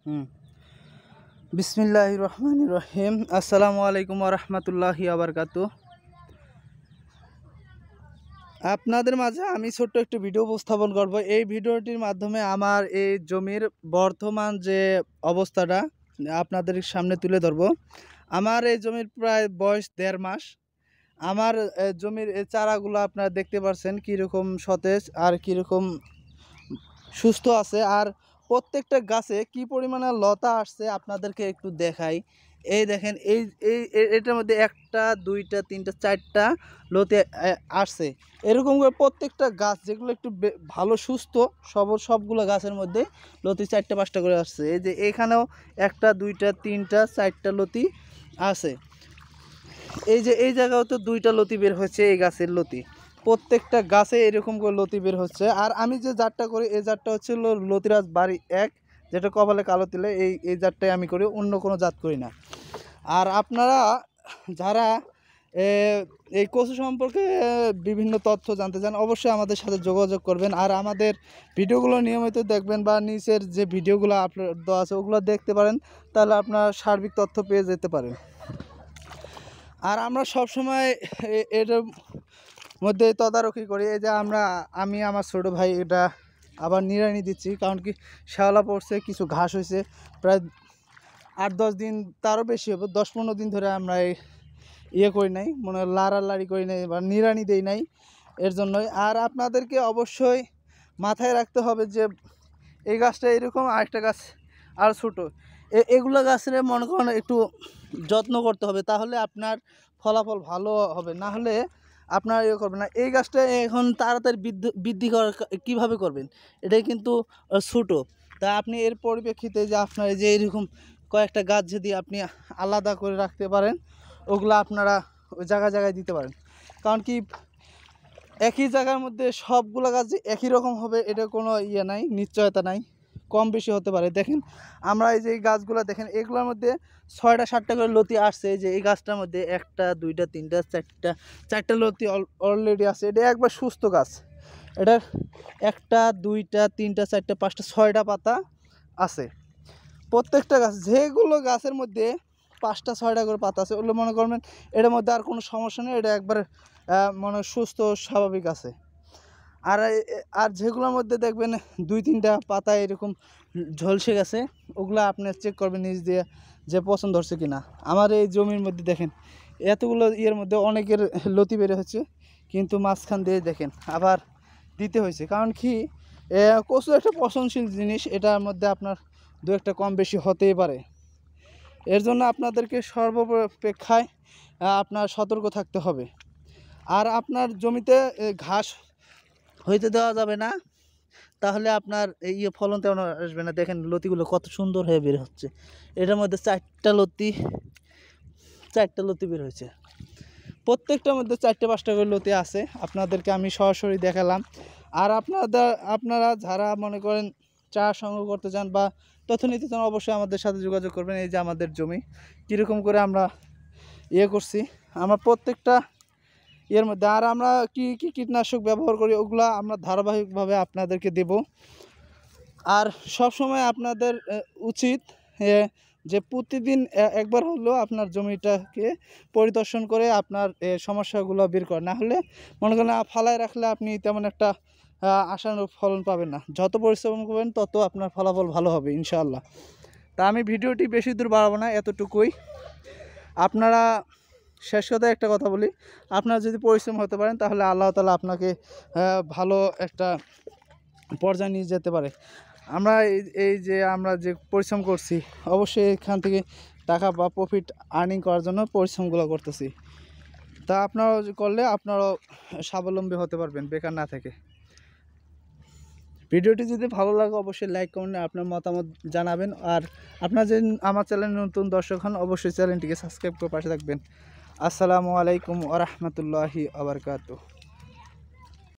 হুম বিসমিল্লাহির রহমানির রহিম। আসসালামু আলাইকুম ওয়া রাহমাতুল্লাহি ওয়া বারাকাতুহু। আপনাদের মাঝে আমি ছোট্ট একটি ভিডিও উপস্থাপন করব। এই ভিডিওটির মাধ্যমে আমার এই জমির বর্তমান যে অবস্থাটা আপনাদের সামনে তুলে ধরব। আমার এই জমির প্রায় বয়স 1.5 মাস। আমার জমির এই চারাগুলো আপনারা দেখতে পাচ্ছেন কীরকম সতেজ আর কীরকম সুস্থ আছে, আর প্রত্যেকটা গাছে কি পরিমাণে লতা আসছে আপনাদেরকে একটু দেখাই। এই দেখেন, এই এই এটার মধ্যে একটা দুইটা তিনটা চারটা লতি আসছে। এরকম করে প্রত্যেকটা গাছ যেগুলো একটু ভালো সুস্থ সবগুলো গাছের মধ্যে লতি 4টা 5টা করে আসছে। এই যে এখানেও একটা দুইটা তিনটা চারটা লতি আছে। এই যে এই জায়গাও তো 2টা লতি বের হয়েছে, এই গাছের লতি। প্রত্যেকটা গাছে এরকম করে লতি বের হচ্ছে। আর আমি যে জাতটা করি এই জাতটা হচ্ছে লতিরাজ বাড়ি 1, যেটা কপালে কালো তিলে, এই জাতটাই আমি করি, অন্য কোনো জাত করি না। আর আপনারা যারা এই কচু সম্পর্কে বিভিন্ন তথ্য জানতে চান অবশ্যই আমাদের সাথে যোগাযোগ করবেন। আর আমাদের ভিডিওগুলো নিয়মিত দেখবেন বা নিচের যে ভিডিওগুলো আপলোড দেওয়া আছে ওগুলো দেখতে পারেন, তাহলে আপনার সার্বিক তথ্য পেয়ে যেতে পারেন। আর আমরা সবসময় এটার মধ্যে তদারকি করি। এই যে আমি আমার ছোটো ভাই এটা আবার নিড়ানি দিচ্ছি, কারণ কি শ্যাওলা পড়ছে, কিছু ঘাস হয়েছে, প্রায় 8-10 দিন তারও বেশি হবে, 10-15 দিন ধরে আমরা ইয়ে করি নাই, মনে লাড়ালাড়ি করি নাই বা নিড়ানি দেই নাই, এর জন্যই। আর আপনাদেরকে অবশ্যই মাথায় রাখতে হবে যে এই গাছটা এরকম, আরেকটা গাছ আর ছোটো, এগুলো গাছের মনে করেন একটু যত্ন করতে হবে, তাহলে আপনার ফলাফল ভালো হবে। না হলে আপনার ইয়ে করবে না। এই গাছটা এখন তাড়াতাড়ি বৃদ্ধি করা কীভাবে করবেন, এটাই কিন্তু ছোটো। তা আপনি এর পরিপ্রেক্ষিতে যে আপনার যে এরকম কয়েকটা গাছ যদি আপনি আলাদা করে রাখতে পারেন, ওগুলো আপনারা ওই জায়গায় দিতে পারেন। কারণ কি একই জায়গার মধ্যে সবগুলো গাছ যে একই রকম হবে এটা কোনো ইয়ে নাই, নিশ্চয়তা নাই, কম বেশি হতে পারে। দেখেন আমরা এই যে এই গাছগুলো দেখেন, এগুলোর মধ্যে 6টা 7টা করে লতি আসছে। এই যে এই গাছটার মধ্যে একটা দুইটা তিনটা চারটা লতি অলরেডি আছে। এটা একবার সুস্থ গাছ, এটার একটা দুইটা তিনটা চারটা 5টা 6টা পাতা আছে। প্রত্যেকটা গাছ, যেগুলো গাছের মধ্যে 5টা 6টা করে পাতা আছে ওগুলো মনে করবেন এটার মধ্যে আর কোনো সমস্যা নেই, এটা একবার মনে সুস্থ স্বাভাবিক আছে। আর আর যেগুলোর মধ্যে দেখবেন 2-3টা পাতা এরকম ঝলসে গেছে, ওগুলো আপনি চেক করবেন নিজ দিয়ে যে পছন্দ হচ্ছে কিনা। আমার এই জমির মধ্যে দেখেন এতগুলো ইয়ের মধ্যে অনেকের লতি বের হচ্ছে, কিন্তু মাঝখান দিয়ে দেখেন আবার দিতে হয়েছে। কারণ কি কচু একটা পচনশীল জিনিস, এটার মধ্যে আপনার 2-একটা কম বেশি হতেই পারে। এর জন্য আপনাদেরকে সর্বাপেক্ষায় আপনার সতর্ক থাকতে হবে। আর আপনার জমিতে ঘাস হইতে দেওয়া যাবে না, তাহলে আপনার এই ফলন তেমন আসবে না। দেখেন লতিগুলো কত সুন্দর হয়ে বের হচ্ছে। এটার মধ্যে 4টা লতি বের হয়েছে। প্রত্যেকটার মধ্যে 4টা 5টা করে লতি আছে, আপনাদেরকে আমি সরাসরি দেখালাম। আর আপনারা যারা মনে করেন চারা সংগ্রহ করতে চান বা তথ্য নিতে চান অবশ্যই আমাদের সাথে যোগাযোগ করবেন। এই যে আমাদের জমি কীরকম করে আমরা করছি, আমরা প্রত্যেকটা এর মধ্যে। আর আমরা কি কীটনাশক ব্যবহার করি ওগুলো আমরা ধারাবাহিকভাবে আপনাদেরকে দেব। আর সব সময় আপনাদের উচিত যে প্রতিদিন একবার হলেও আপনার জমিটাকে পরিদর্শন করে আপনার সমস্যাগুলো বের করা। না হলে মনে করেন ফালায় রাখলে আপনি তেমন একটা আশানুরূপ ফলন পাবেন না। যত পরিশ্রম করবেন তত আপনার ফলাফল ভালো হবে ইনশাআল্লাহ। তা আমি ভিডিওটি বেশি দূর বাড়াবো না, এতটুকুই। আপনারা শেষ কথায় একটা কথা বলি, আপনারা যদি পরিশ্রম হতে পারেন তাহলে আল্লাহ তাআলা আপনাকে ভালো একটা পর্যায়ে নিয়ে যেতে পারে। আমরা আমরা যে পরিশ্রম করছি অবশ্যই এখান থেকে টাকা বা প্রফিট আর্নিং করার জন্য পরিশ্রমগুলো করতেছি। তা আপনারাও করলে আপনারাও স্বাবলম্বী হতে পারবেন বেকার না থেকে। ভিডিওটি যদি ভালো লাগে অবশ্যই লাইক কমেন্টে আপনার মতামত জানাবেন। আর আপনারা যদি আমার চ্যানেলে নতুন দর্শক হন অবশ্যই চ্যানেলটিকে সাবস্ক্রাইব করে পাশে থাকবেন। আসসালামু আলাইকুম ওয়া রাহমাতুল্লাহি ওয়া বারাকাতুহু।